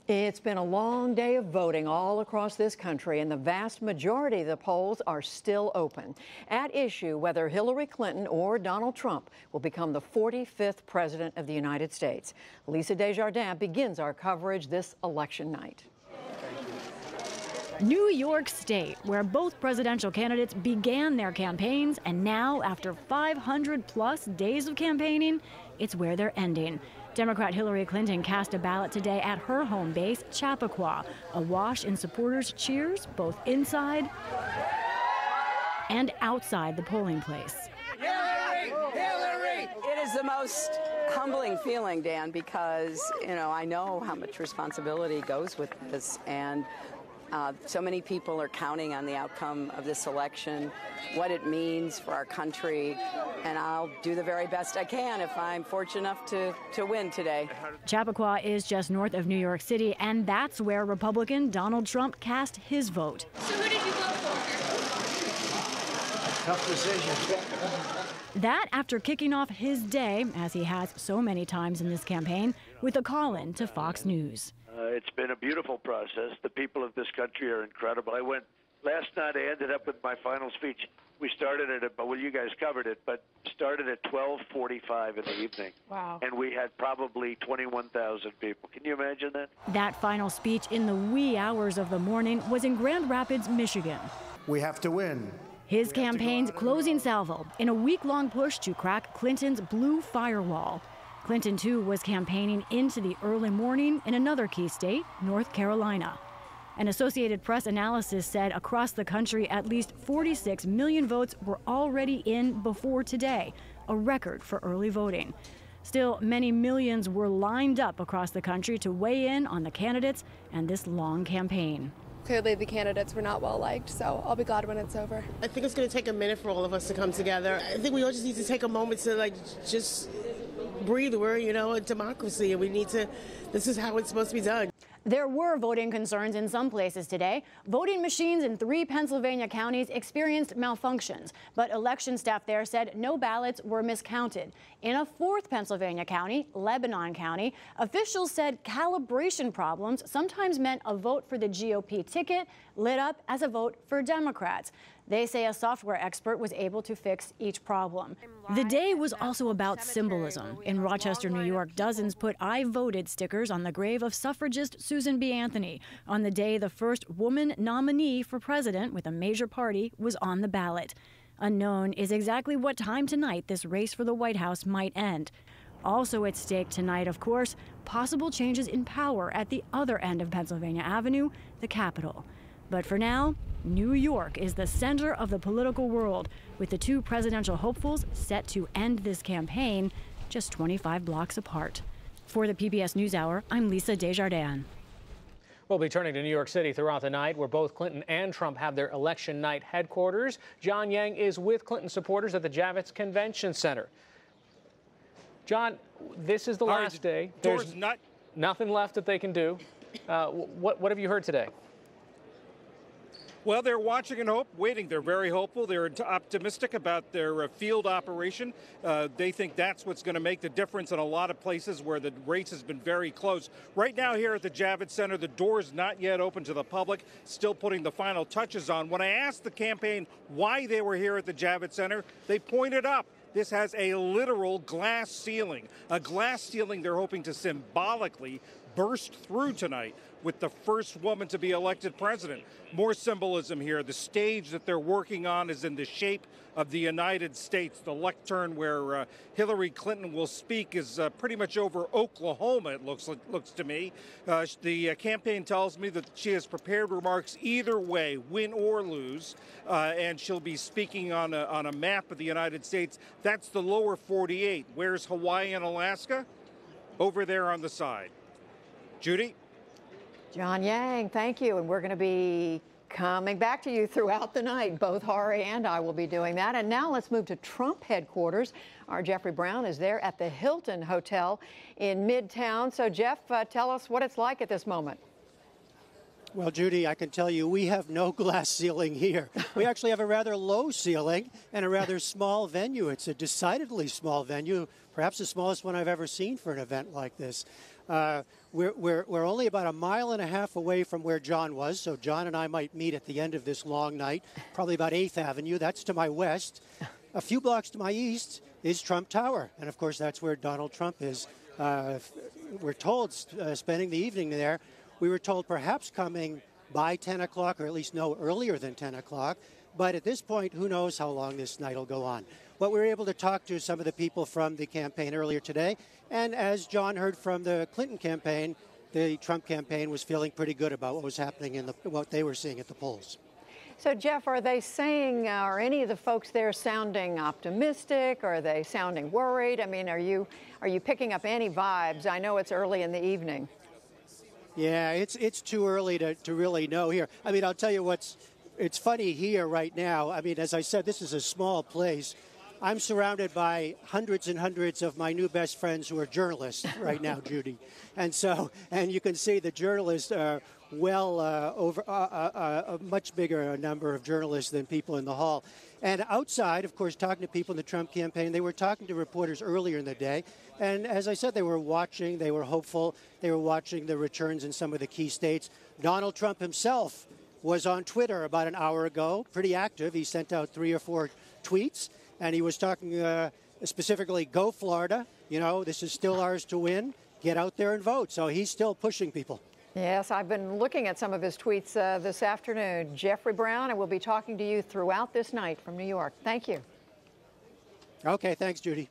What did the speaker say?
It's been a long day of voting all across this country, and the vast majority of the polls are still open. At issue whether Hillary Clinton or Donald Trump will become the 45th president of the United States. Lisa Desjardins begins our coverage this election night. New York State, where both presidential candidates began their campaigns, and now, after 500-plus days of campaigning, it's where they're ending. Democrat Hillary Clinton cast a ballot today at her home base, Chappaqua, awash in supporters' cheers both inside and outside the polling place. Hillary! Hillary! It is the most humbling feeling, Dan, because, I know how much responsibility goes with this, and so many people are counting on the outcome of this election, what it means for our country, and I'll do the very best I can if I'm fortunate enough to win today. Chappaqua is just north of New York City, and that's where Republican Donald Trump cast his vote. So who did you vote for? Tough decision. That after kicking off his day, as he has so many times in this campaign, with a call-in to Fox News. It's been a beautiful process. The people of this country are incredible. Last night I ended up with my final speech. We started at, you guys covered it, but started at 12:45 in the evening. Wow. And we had probably 21,000 people. Can you imagine that? That final speech in the wee hours of the morning was in Grand Rapids, Michigan. We have to win. His campaign's closing salvo in a week-long push to crack Clinton's blue firewall. Clinton, too, was campaigning into the early morning in another key state, North Carolina. An Associated Press analysis said across the country, at least 46 million votes were already in before today, a record for early voting. Still, many millions were lined up across the country to weigh in on the candidates and this long campaign. Clearly, the candidates were not well liked, so I'll be glad when it's over. I think it's going to take a minute for all of us to come together. I think we all just need to take a moment to, just breathe. We're, a democracy, and this is how it's supposed to be done. There were voting concerns in some places today. Voting machines in 3 Pennsylvania counties experienced malfunctions, but election staff there said no ballots were miscounted. In a 4th Pennsylvania county, Lebanon County, officials said calibration problems sometimes meant a vote for the GOP ticket lit up as a vote for Democrats. They say a software expert was able to fix each problem. The day was also about symbolism. In Rochester, New York, dozens put "I voted" stickers on the grave of suffragist Susan B. Anthony on the day the first woman nominee for president with a major party was on the ballot. Unknown is exactly what time tonight this race for the White House might end. Also at stake tonight, of course, possible changes in power at the other end of Pennsylvania Avenue, the Capitol. But for now, New York is the center of the political world, with the 2 presidential hopefuls set to end this campaign just 25 blocks apart. For the PBS NewsHour, I'm Lisa Desjardins. We'll be turning to New York City throughout the night, where both Clinton and Trump have their election night headquarters. John Yang is with Clinton supporters at the Javits Convention Center. John, this is the last day. There's nothing left that they can do. What have you heard today? Well, they're watching and waiting. They're very hopeful. They're optimistic about their field operation. They think that's what's going to make the difference in a lot of places where the race has been very close. Right now here at the Javits Center, the door's not yet open to the public, still putting the final touches on. When I asked the campaign why they were here at the Javits Center, they pointed up. This has a literal glass ceiling, a glass ceiling they're hoping to symbolically burst through tonight with the first woman to be elected president. More symbolism here. The stage that they're working on is in the shape of the United States. The lectern where Hillary Clinton will speak is pretty much over Oklahoma, it looks to me. The campaign tells me that she has prepared remarks either way, win or lose, and she'll be speaking on a map of the United States. That's the lower 48. Where's Hawaii and Alaska? Over there on the side. Judy? John Yang, thank you. And we're going to be coming back to you throughout the night. Both Hari and I will be doing that. And now let's move to Trump headquarters. Our Jeffrey Brown is there at the Hilton Hotel in Midtown. So, Jeff, tell us what it's like at this moment. Well, Judy, I can tell you we have no glass ceiling here. We actually have a rather low ceiling and a rather small venue. It's a decidedly small venue, perhaps the smallest one I've ever seen for an event like this. We're only about a mile and a half away from where John was, so John and I might meet at the end of this long night, probably about 8th Avenue. That's to my west. A few blocks to my east is Trump Tower, and of course that's where Donald Trump is. We're told spending the evening there. We were told perhaps coming by 10 o'clock, or at least no earlier than 10 o'clock. But at this point, who knows how long this night will go on. But we were able to talk to some of the people from the campaign earlier today. And as John heard from the Clinton campaign, the Trump campaign was feeling pretty good about what was happening in what they were seeing at the polls. So, Jeff, are they saying, are any of the folks there sounding optimistic? Are they sounding worried? I mean, are you picking up any vibes? I know it's early in the evening. Yeah, it's too early to really know here. I mean, I'll tell you it's funny here right now. I mean, as I said, this is a small place. I'm surrounded by hundreds and hundreds of my new best friends who are journalists right now, Judy. And you can see the journalists are over a much bigger number of journalists than people in the hall. And outside, of course, talking to people in the Trump campaign, they were talking to reporters earlier in the day. And as I said, they were watching, they were hopeful, they were watching the returns in some of the key states. Donald Trump himself was on Twitter about an hour ago, pretty active. He sent out 3 or 4 tweets, and he was talking specifically, go Florida. You know, this is still ours to win. Get out there and vote. So he's still pushing people. Yes, I've been looking at some of his tweets this afternoon. Jeffrey Brown, I will be talking to you throughout this night from New York. Thank you. Okay, thanks, Judy.